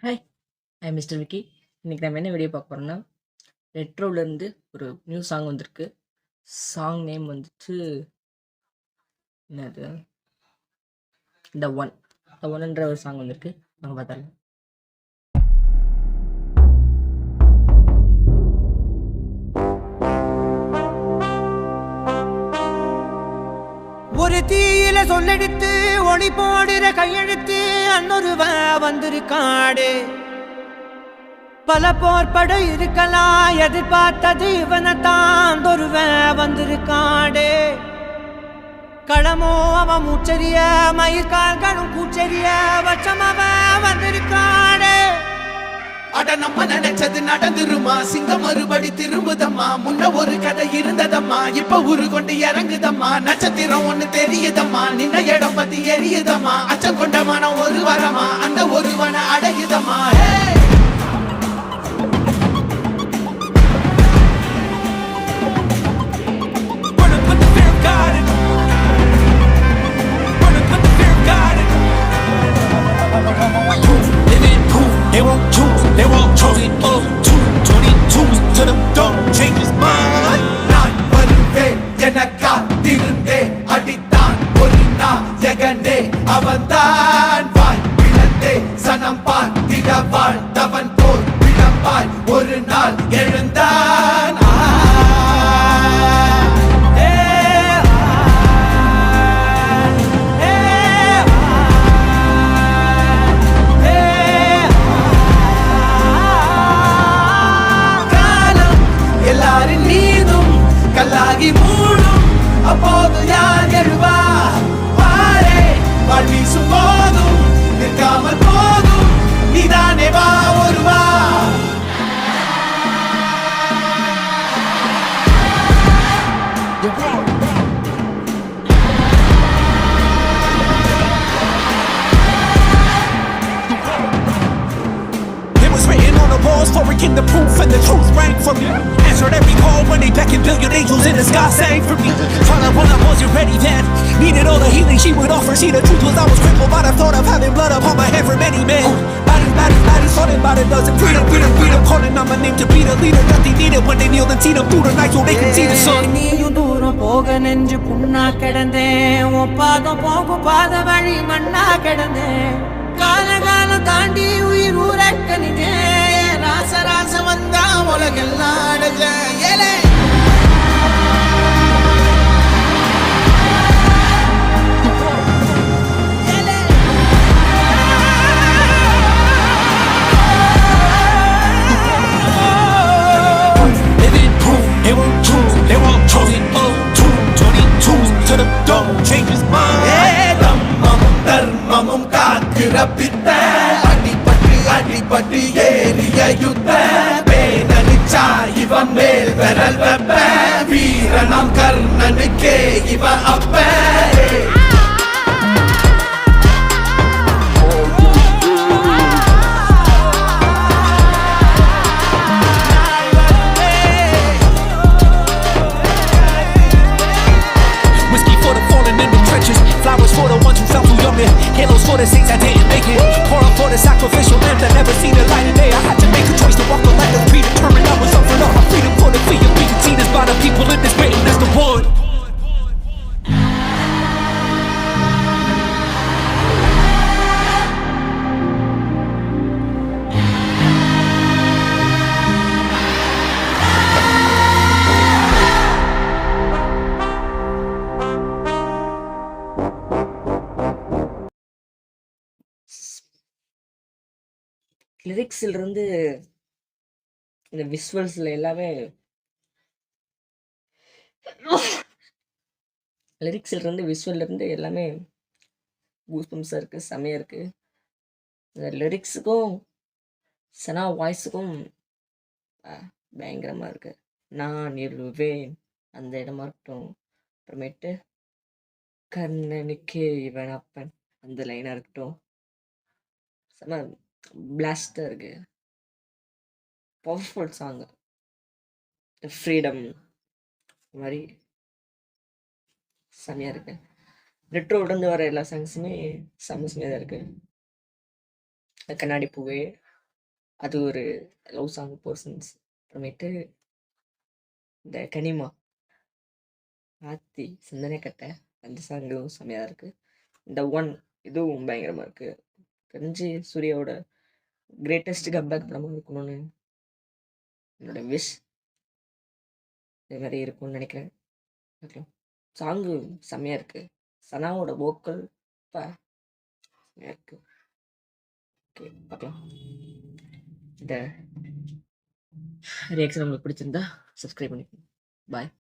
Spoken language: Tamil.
ஹாய்! ஐ அம் மிஸ்டர் விக்கி. இன்னைக்கு நம்ம என்ன வீடியோ பார்க்க போறோம்னா, ரெட்ரோலேருந்து ஒரு நியூ சாங் வந்திருக்கு. சாங் நேம் வந்துட்டு என்னது? The one. த ஒன்ன்ற ஒரு சாங் வந்திருக்கு. வாங்க பார்த்துடலாம். ஒரு தீயில சொல்லெடுத்து ஒளி போடுற கையெழுத்து அன்னொருவன் வந்திருக்காடு. பல போர்பட இருக்கலாம், எதிர்பார்த்தது இவனைத்தான் ஒருவன் வந்திருக்காடு. களமோ அவன் மூச்சரிய, மயிர்கால்களும் கூச்சரிய, வச்சம் அவன் வந்திருக்காடு. அட நம்ம நினைச்சது நடந்துருமா, சிங்கம் மறுபடி திரும்புதம்மா. முன்ன ஒரு கதை இருந்ததம்மா, இப்ப உரு கொண்டு இறங்குதம்மா. நட்சத்திரம் ஒண்ணு தெரியுதம்மா, நின்ன இடம் பத்தி எரியுதம்மா. அச்சம் கொண்ட மனம் ஒரு வரமா, அந்த ஒருவனை அடையுதம்மா. They won't choose, they won't choose it. 222 to the dome, change his mind. நான் வருவேன் என காத்திருந்தே, அடித்தான் ஒரு நாயகனே அவன்தான். வாய் பிளந்தே சனம் பார்த்திட வாழ்ந்தவன் போர் விளம்பாய் ஒரு நாள் எழுந்தான். எல்லாரின் மீதும் கல்லாகி மூடும், அப்போது யார் எழுவா? பாரே வாழ் வீசும் போதும் நிற்காமல் போதும், நீதானே வா ஒருவா. It was written on the walls for a king, the proof and the truth rang from me. Answered every call when they beckoned, billion angels in the sky sang for me. Trying to run, I wasn't ready then. Needed all the healing she would offer. See, the truth was I was crippled by the thought of having blood upon my head for many men. Bodies, thought about it doesn't. Freedom, calling on my name to be the leader that they needed when they kneeled and seen them through the night so they could see the sun. நீயும் தூரம் போக நெஞ்சு புண்ணா கிடந்தேன், உன் பாதம் போகும் பாத வழி மண்ணா கிடந்தேன். காலம் தாண்டி உயிர் ஊரக்கணிதேன், ராச வந்தா உலகெல்லாம் அடைஞ்ச ஏலே. Living proof, they won't choose, they won't choose it. 222 to the dome, change his mind. தம்மமும் தர்மமும் காக்கிற பித்த, அடிபட்டு ஏறிய யுத்த. பேனலிச்சா இவன் மேல் விரல் வெப்ப, வீரனாம் கர்ணனுக்கே இவ அப்ப. Whiskey for the fallen in the trenches, flowers for the ones who fell too young, and halos for the saints that didn't make it. Pour up for the sacrificial lamb that never seen the light of day. I had to make a choice to walk the life that's predetermined. I was offered all my freedom for the fee of being seen as by the people in this written as the one. லிரிக்ஸிலிருந்து இந்த விஷுவல்ஸில் எல்லாமே விஷுவல்லேருந்து எல்லாமே கூஸ்பம்ஸாக இருக்குது, செம்மையாக இருக்குது. இந்த லிரிக்ஸுக்கும் சனா வாய்ஸுக்கும் பயங்கரமாக இருக்குது. நான் எழுவேன் அந்த இடமா இருக்கட்டும், அப்புறமேட்டு கர்ணனுக்கே இவன் அப்பன் அந்த லைனாக இருக்கட்டும், செம பிளாஸ்டாக இருக்குது. Powerful song. ஃப்ரீடம் மாதிரி செம்மையாக இருக்குது. ரெட்ரோலேருந்து வர எல்லா சாங்ஸுமே செம்ம செம்மையாக தான் இருக்குது. கண்ணாடி பூவே, அது ஒரு லவ் சாங் போர்ஷன்ஸ். அப்புறமேட்டு இந்த கனிமா, ஆத்தி, சிந்தனைக்கட்டை அந்த சாங்கும் செம்மையாக இருக்குது. இந்த ஒன் இதுவும் பயங்கரமாக இருக்குது. தெரிஞ்சு சூர்யாவோட கிரேட்டஸ்ட் கம்பேக் படமாக இருக்கணும்னு என்னோட விஷ். இது மாதிரி இருக்கும்னு நினைக்கிறேன். பார்க்கலாம். சாங்கு செம்மையாக இருக்குது. சனாவோட வோக்கல் செம்மையாக இருக்குது. ஓகே, பார்க்கலாம். இந்த ரியாக்ஷன் உங்களுக்கு பிடிச்சிருந்தா சப்ஸ்கிரைப் பண்ணிக்கோங்க. பாய்.